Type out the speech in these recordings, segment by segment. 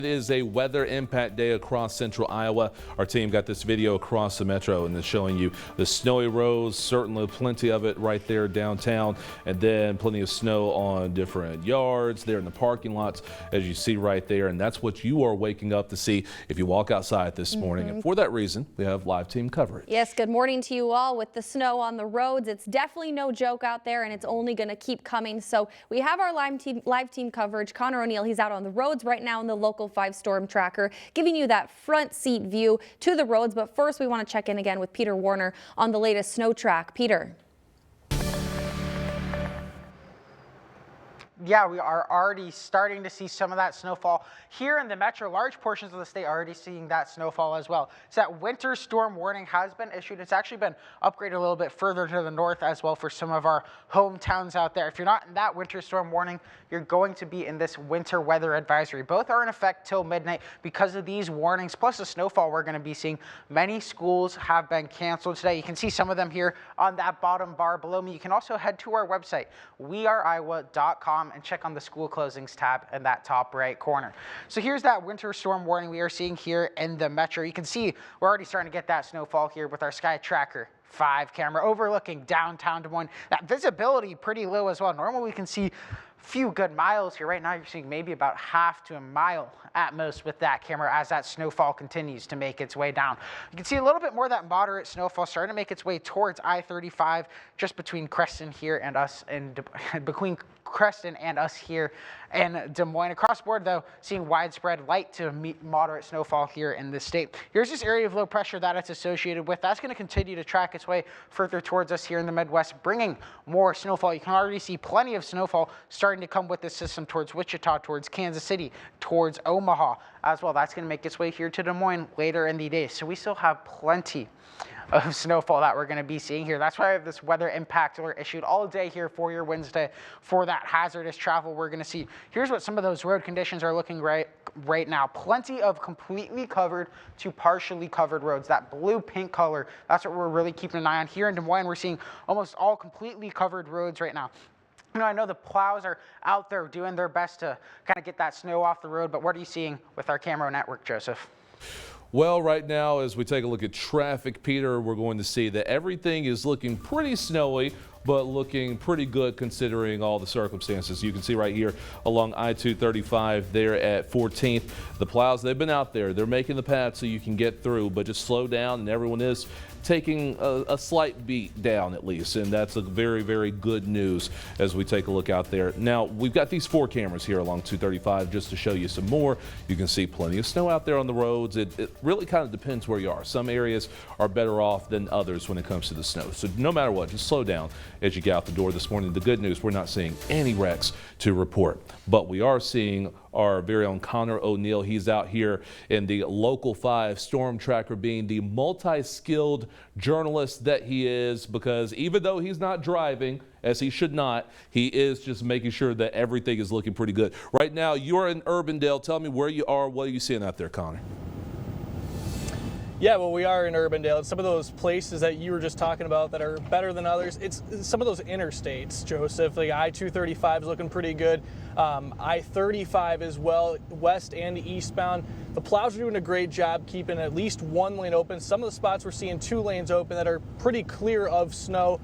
It is a weather impact day across central Iowa. Our team got this video across the metro and it's showing you the snowy roads, certainly plenty of it right there downtown, and then plenty of snow on different yards there in the parking lots, as you see right there. And that's what you are waking up to see if you walk outside this morning. And for that reason, we have live team coverage. Yes, good morning to you all. With the snow on the roads, it's definitely no joke out there, and it's only going to keep coming. So we have our live team coverage. Connor O'Neill, he's out on the roads right now in the local 5 storm tracker, giving you that front seat view to the roads. But first, we want to check in again with Peter Warner on the latest snow track. Peter. Yeah, we are already starting to see some of that snowfall here in the metro. Large portions of the state are already seeing that snowfall as well. So that winter storm warning has been issued. It's actually been upgraded a little bit further to the north as well for some of our hometowns out there. If you're not in that winter storm warning, you're going to be in this winter weather advisory. Both are in effect till midnight because of these warnings, plus the snowfall we're going to be seeing. Many schools have been canceled today. You can see some of them here on that bottom bar below me. You can also head to our website, weareiowa.com, and check on the school closings tab in that top right corner. So here's that winter storm warning we are seeing here in the metro. You can see we're already starting to get that snowfall here with our Sky Tracker 5 camera overlooking downtown Des Moines. That visibility pretty low as well. Normally we can see few good miles here. Right now you're seeing maybe about half to a mile at most with that camera as that snowfall continues to make its way down. You can see a little bit more of that moderate snowfall starting to make its way towards I-35 just between Creston here and us, and between Creston and us here in Des Moines. Across board though, seeing widespread light to moderate snowfall here in this state. Here's this area of low pressure that it's associated with. That's going to continue to track its way further towards us here in the Midwest, bringing more snowfall. You can already see plenty of snowfall starting to come with this system towards Wichita, towards Kansas City, towards Omaha as well. That's going to make its way here to Des Moines later in the day. So we still have plenty of snowfall that we're going to be seeing here. That's why I have this weather impact alert issued all day here for your Wednesday for that hazardous travel we're going to see. Here's what some of those road conditions are looking right now. Plenty of completely covered to partially covered roads. That blue-pink color, that's what we're really keeping an eye on. Here in Des Moines, we're seeing almost all completely covered roads right now. You know, I know the plows are out there doing their best to kind of get that snow off the road, but what are you seeing with our camera network, Joseph? Well, right now, as we take a look at traffic, Peter, we're going to see that everything is looking pretty snowy, but looking pretty good considering all the circumstances. You can see right here along I-235 there at 14th. The plows, they've been out there. They're making the path so you can get through, but just slow down, and everyone is taking a slight beat down at least, and that's a very, very good news as we take a look out there. Now, we've got these 4 cameras here along 235 just to show you some more. You can see plenty of snow out there on the roads. It really kind of depends where you are. Some areas are better off than others when it comes to the snow. So no matter what, just slow down as you get out the door this morning. The good news, we're not seeing any wrecks to report, but we are seeing our very own Connor O'Neill. He's out here in the local 5 storm tracker, being the multi-skilled journalist that he is, because even though he's not driving, as he should not, he is just making sure that everything is looking pretty good. Right now, you're in Urbandale. Tell me where you are. What are you seeing out there, Connor? Yeah, well, we are in Urbandale. It's some of those places that you were just talking about that are better than others. It's some of those interstates, Joseph. Like I-235 is looking pretty good. I-35 as well, west and eastbound. The plows are doing a great job keeping at least 1 lane open. Some of the spots we're seeing 2 lanes open that are pretty clear of snow.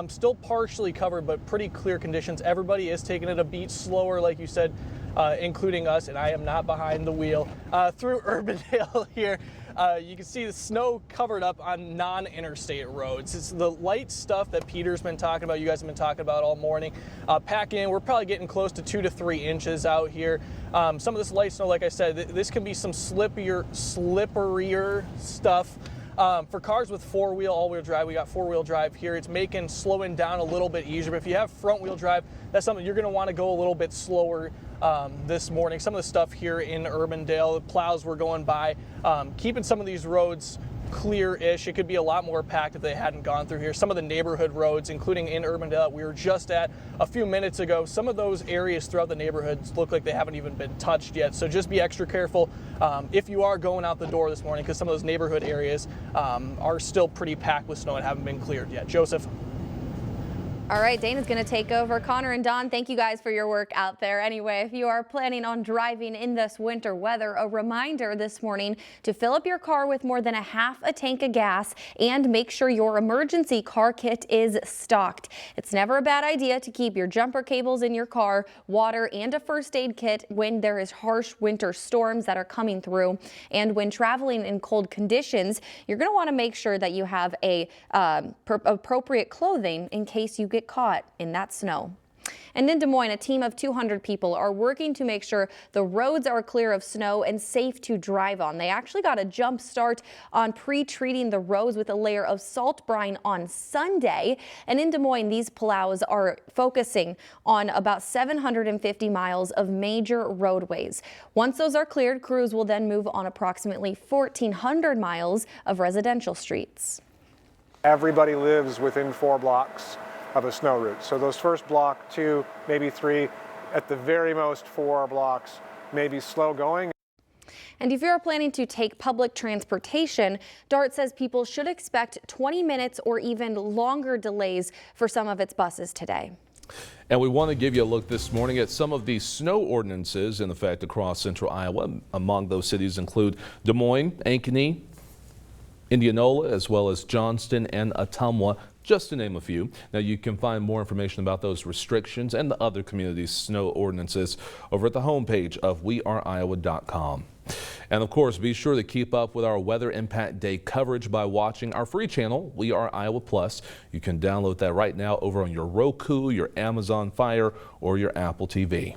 Still partially covered, but pretty clear conditions. Everybody is taking it a beat slower, like you said, including us, and I am not behind the wheel. Through Urbandale here. You can see the snow covered up on non-interstate roads. It's the light stuff that Peter's been talking about, you guys have been talking about all morning. Packing in, we're probably getting close to 2 to 3 inches out here. Some of this light snow, like I said, this can be some slipperier stuff. For cars with 4-wheel, all-wheel drive, we got 4-wheel drive here. It's making slowing down a little bit easier. But if you have front-wheel drive, that's something you're going to want to go a little bit slower this morning. Some of the stuff here in Urbandale, the plows were going by, keeping some of these roads clear-ish. It could be a lot more packed if they hadn't gone through here. Some of the neighborhood roads, including in Urbandale, we were just at a few minutes ago. Some of those areas throughout the neighborhoods look like they haven't even been touched yet. So just be extra careful if you are going out the door this morning, because some of those neighborhood areas are still pretty packed with snow and haven't been cleared yet. Joseph? All right, Dana's going to take over. Connor and Don, thank you guys for your work out there. Anyway, if you are planning on driving in this winter weather, a reminder this morning to fill up your car with more than a half a tank of gas and make sure your emergency car kit is stocked. It's never a bad idea to keep your jumper cables in your car, water, and a first aid kit when there is harsh winter storms that are coming through. And when traveling in cold conditions, you're going to want to make sure that you have appropriate clothing in case you get caught in that snow. And in Des Moines, a team of 200 people are working to make sure the roads are clear of snow and safe to drive on. They actually got a jump start on pre-treating the roads with a layer of salt brine on Sunday. And in Des Moines, these plows are focusing on about 750 miles of major roadways. Once those are cleared, crews will then move on approximately 1,400 miles of residential streets. Everybody lives within 4 blocks of a snow route. So those first block, 2, maybe 3, at the very most 4 blocks, maybe slow going. And if you're planning to take public transportation, DART says people should expect 20 minutes or even longer delays for some of its buses today. And we want to give you a look this morning at some of the snow ordinances in effect across central Iowa. Among those cities include Des Moines, Ankeny, Indianola, as well as Johnston and Ottumwa, just to name a few. Now you can find more information about those restrictions and the other communities' snow ordinances over at the homepage of weareiowa.com. And of course, be sure to keep up with our Weather Impact Day coverage by watching our free channel, We Are Iowa Plus. You can download that right now over on your Roku, your Amazon Fire, or your Apple TV.